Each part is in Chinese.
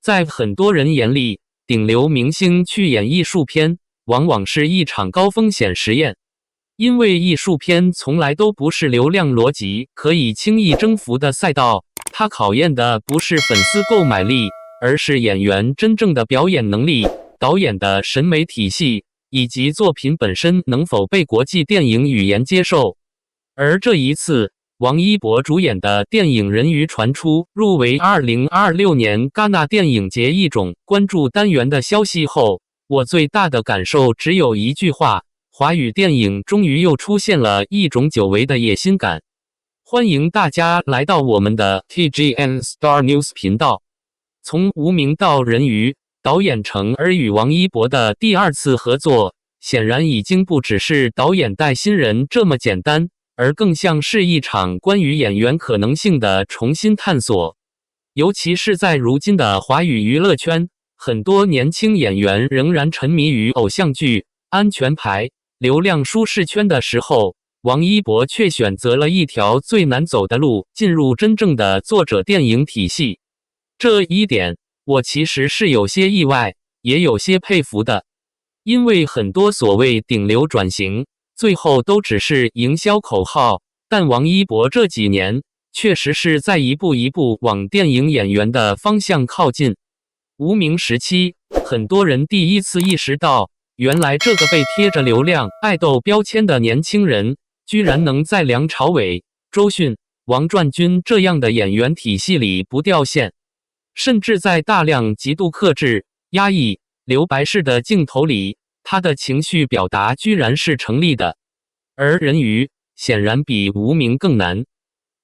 在很多人眼里，顶流明星去演艺术片，往往是一场高风险实验。因为艺术片从来都不是流量逻辑可以轻易征服的赛道，它考验的不是粉丝购买力，而是演员真正的表演能力、导演的审美体系，以及作品本身能否被国际电影语言接受。而这一次，王一博主演的电影《人鱼》传出入围2026年戛纳电影节一种关注单元的消息后，我最大的感受只有一句话：华语电影终于又出现了一种久违的野心感。欢迎大家来到我们的 TGN Star News 频道。从无名到人鱼，导演程儿与王一博的第二次合作，显然已经不只是导演带新人这么简单，而更像是一场关于演员可能性的重新探索。尤其是在如今的华语娱乐圈，很多年轻演员仍然沉迷于偶像剧、安全牌、流量舒适圈的时候，王一博却选择了一条最难走的路，进入真正的作者电影体系。这一点，我其实是有些意外，也有些佩服的。因为很多所谓顶流转型，最后都只是营销口号，但王一博这几年确实是在一步一步往电影演员的方向靠近。无名时期，很多人第一次意识到，原来这个被贴着流量、爱豆标签的年轻人，居然能在梁朝伟、周迅、王传君这样的演员体系里不掉线，甚至在大量极度克制、压抑、留白式的镜头里，他的情绪表达居然是成立的。而人鱼显然比无名更难，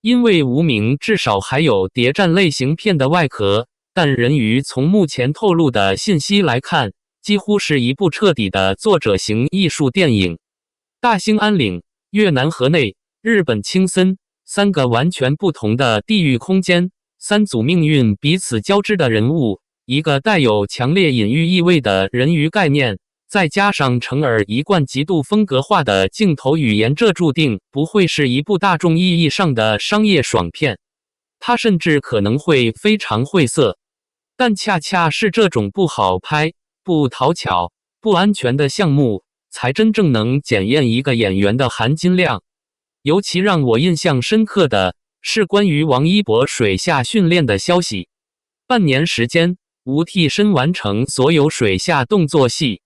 因为无名至少还有谍战类型片的外壳，但人鱼从目前透露的信息来看，几乎是一部彻底的作者型艺术电影。大兴安岭、越南河内、日本青森，三个完全不同的地域空间，三组命运彼此交织的人物，一个带有强烈隐喻意味的人鱼概念，再加上程耳一贯极度风格化的镜头语言，这注定不会是一部大众意义上的商业爽片，它甚至可能会非常晦涩。但恰恰是这种不好拍、不讨巧、不安全的项目，才真正能检验一个演员的含金量。尤其让我印象深刻的是关于王一博水下训练的消息，半年时间无替身完成所有水下动作戏。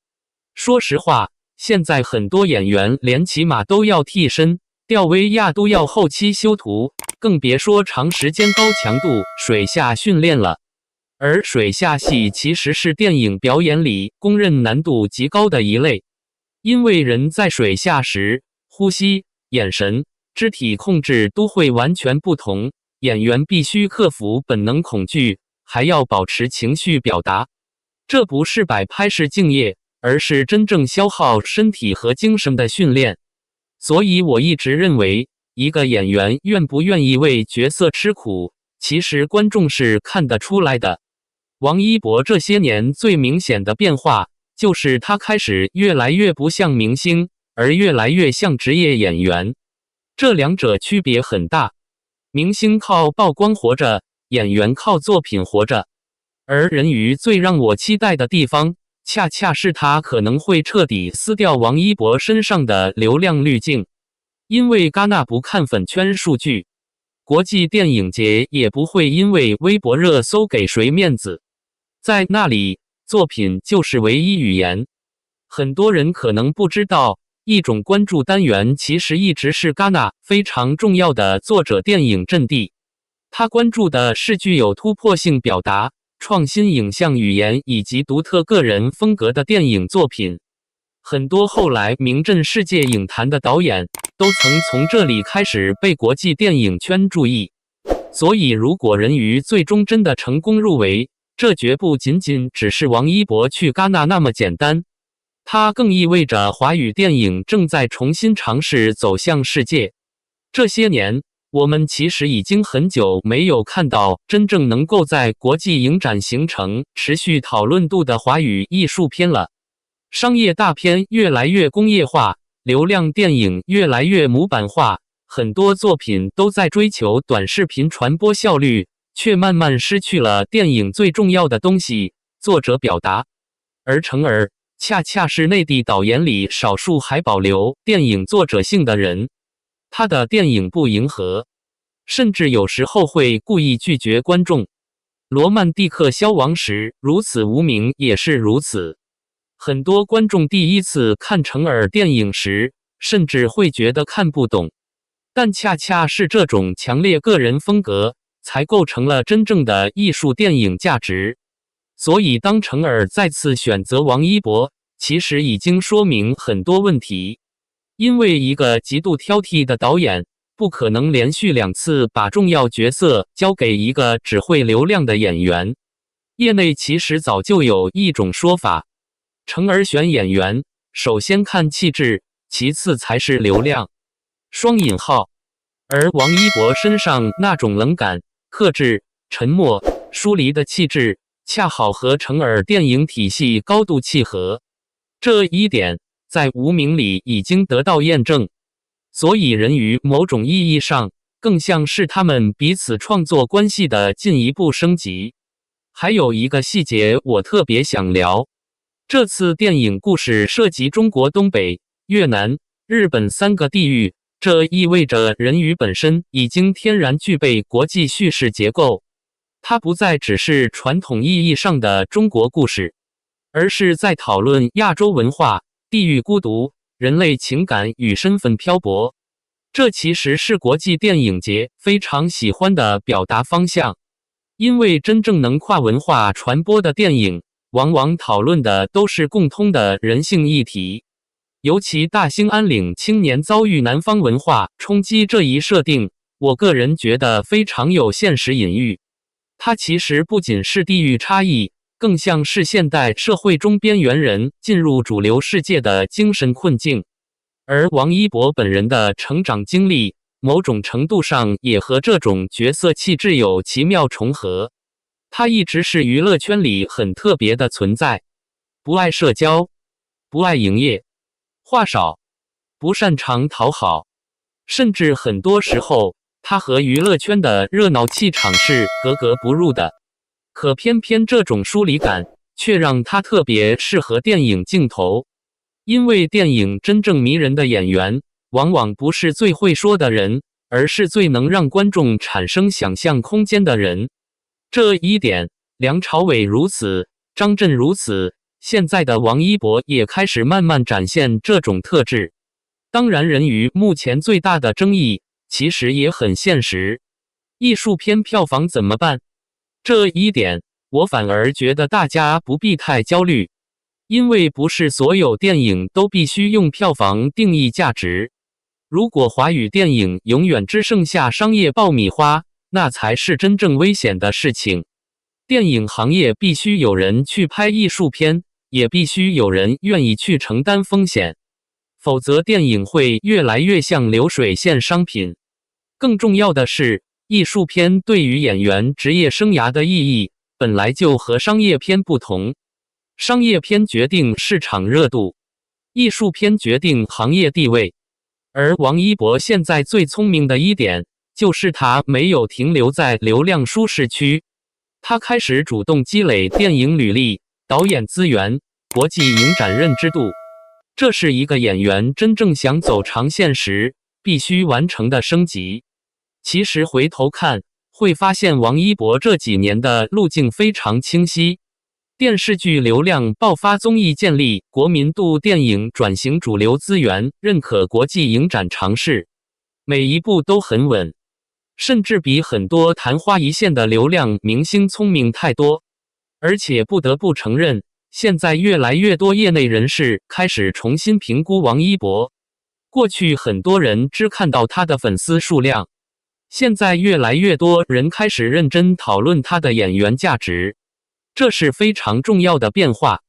说实话，现在很多演员连骑马都要替身，吊威亚都要后期修图，更别说长时间高强度水下训练了。而水下戏其实是电影表演里公认难度极高的一类，因为人在水下时，呼吸、眼神、肢体控制都会完全不同，演员必须克服本能恐惧，还要保持情绪表达。这不是摆拍式敬业，而是真正消耗身体和精神的训练。所以我一直认为，一个演员愿不愿意为角色吃苦，其实观众是看得出来的。王一博这些年最明显的变化，就是他开始越来越不像明星，而越来越像职业演员。这两者区别很大，明星靠曝光活着，演员靠作品活着。而人鱼最让我期待的地方，恰恰是他可能会彻底撕掉王一博身上的流量滤镜。因为戛纳不看粉圈数据，国际电影节也不会因为微博热搜给谁面子。在那里，作品就是唯一语言。很多人可能不知道，一种关注单元其实一直是戛纳非常重要的作者电影阵地。他关注的是具有突破性表达、创新影像语言以及独特个人风格的电影作品。很多后来名震世界影坛的导演，都曾从这里开始被国际电影圈注意。所以如果人鱼最终真的成功入围，这绝不仅仅只是王一博去戛纳那么简单，它更意味着华语电影正在重新尝试走向世界。这些年，我们其实已经很久没有看到真正能够在国际影展形成持续讨论度的华语艺术片了。商业大片越来越工业化，流量电影越来越模板化，很多作品都在追求短视频传播效率，却慢慢失去了电影最重要的东西——作者表达。而成尔恰恰是内地导演里少数还保留电影作者性的人。他的电影不迎合，甚至有时候会故意拒绝观众。罗曼蒂克消亡时如此无名也是如此。很多观众第一次看成尔电影时，甚至会觉得看不懂。但恰恰是这种强烈个人风格，才构成了真正的艺术电影价值。所以当成尔再次选择王一博，其实已经说明很多问题。因为一个极度挑剔的导演，不可能连续2次把重要角色交给一个只会流量的演员。业内其实早就有一种说法，成尔选演员，首先看气质，其次才是流量。双引号。而王一博身上那种冷感、克制、沉默、疏离的气质，恰好和成尔电影体系高度契合。这一点在无名里已经得到验证。所以人鱼某种意义上更像是他们彼此创作关系的进一步升级。还有一个细节我特别想聊，这次电影故事涉及中国东北、越南、日本3个地域，这意味着人鱼本身已经天然具备国际叙事结构。它不再只是传统意义上的中国故事，而是在讨论亚洲文化、地域孤独、人类情感与身份漂泊。这其实是国际电影节非常喜欢的表达方向，因为真正能跨文化传播的电影，往往讨论的都是共通的人性议题。尤其大兴安岭青年遭遇南方文化冲击这一设定，我个人觉得非常有现实隐喻。它其实不仅是地域差异，更像是现代社会中边缘人进入主流世界的精神困境。而王一博本人的成长经历，某种程度上也和这种角色气质有奇妙重合。他一直是娱乐圈里很特别的存在，不爱社交，不爱营业，话少，不擅长讨好，甚至很多时候他和娱乐圈的热闹气场是格格不入的。可偏偏这种疏离感却让他特别适合电影镜头。因为电影真正迷人的演员往往不是最会说的人，而是最能让观众产生想象空间的人。这一点梁朝伟如此，张震如此，现在的王一博也开始慢慢展现这种特质。当然人鱼目前最大的争议其实也很现实，艺术片票房怎么办？这一点我反而觉得大家不必太焦虑，因为不是所有电影都必须用票房定义价值。如果华语电影永远只剩下商业爆米花，那才是真正危险的事情。电影行业必须有人去拍艺术片，也必须有人愿意去承担风险，否则电影会越来越像流水线商品。更重要的是，艺术片对于演员职业生涯的意义本来就和商业片不同。商业片决定市场热度，艺术片决定行业地位。而王一博现在最聪明的一点，就是他没有停留在流量舒适区，他开始主动积累电影履历、导演资源、国际影展认知度。这是一个演员真正想走长线时必须完成的升级。其实回头看，会发现王一博这几年的路径非常清晰。电视剧流量爆发，综艺建立国民度，电影转型主流资源，认可国际影展尝试，每一步都很稳，甚至比很多昙花一现的流量明星聪明太多。而且不得不承认，现在越来越多业内人士开始重新评估王一博。过去很多人只看到他的粉丝数量，现在越来越多人开始认真讨论他的演员价值。这是非常重要的变化，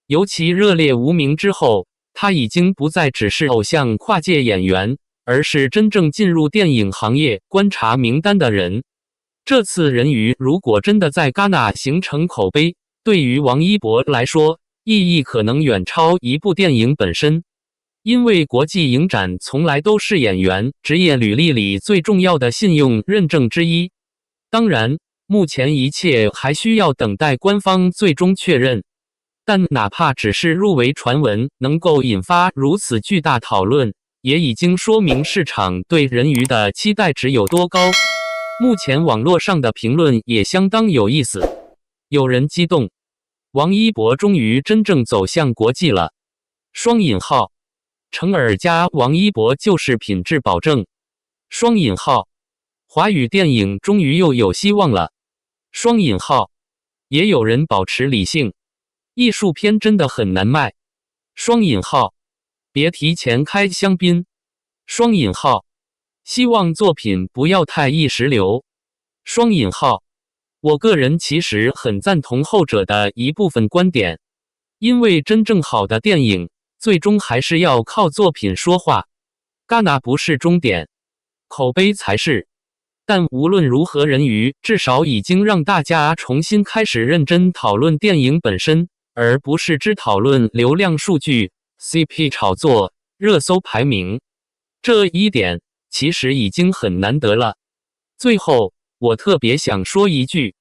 尤其热烈无名之后，他已经不再只是偶像跨界演员，而是真正进入电影行业观察名单的人。这次人鱼如果真的在戛纳形成口碑，对于王一博来说，意义可能远超一部电影本身。因为国际影展从来都是演员职业履历里最重要的信用认证之一。当然，目前一切还需要等待官方最终确认。但哪怕只是入围传闻能够引发如此巨大讨论，也已经说明市场对人鱼的期待值有多高。目前网络上的评论也相当有意思，有人激动，王一博终于真正走向国际了。双引号，成尔加王一博就是品质保证。双引号，华语电影终于又有希望了。双引号，也有人保持理性，艺术片真的很难卖。双引号，别提前开香槟。双引号，希望作品不要太意识流。双引号，我个人其实很赞同后者的一部分观点，因为真正好的电影最终还是要靠作品说话。戛纳不是终点，口碑才是。但无论如何，人鱼至少已经让大家重新开始认真讨论电影本身，而不是只讨论流量数据、CP 炒作、热搜排名。这一点其实已经很难得了。最后，我特别想说一句，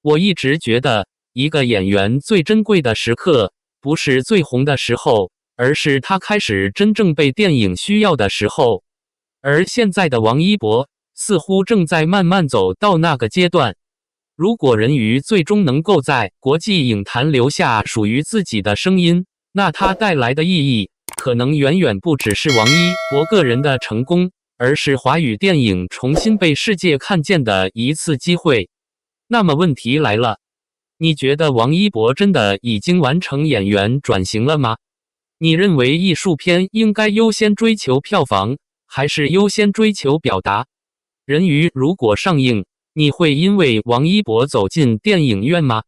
我一直觉得一个演员最珍贵的时刻，不是最红的时候，而是他开始真正被电影需要的时候。而现在的王一博似乎正在慢慢走到那个阶段。如果人鱼最终能够在国际影坛留下属于自己的声音，那它带来的意义可能远远不只是王一博个人的成功，而是华语电影重新被世界看见的一次机会。那么问题来了，你觉得王一博真的已经完成演员转型了吗？你认为艺术片应该优先追求票房，还是优先追求表达？人鱼如果上映，你会因为王一博走进电影院吗？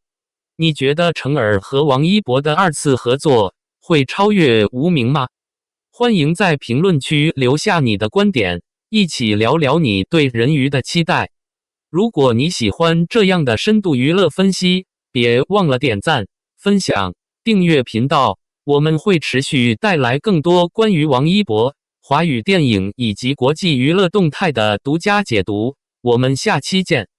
你觉得成尔和王一博的二次合作会超越无名吗？欢迎在评论区留下你的观点，一起聊聊你对人鱼的期待。如果你喜欢这样的深度娱乐分析，别忘了点赞、分享、订阅频道，我们会持续带来更多关于王一博、华语电影以及国际娱乐动态的独家解读。我们下期见。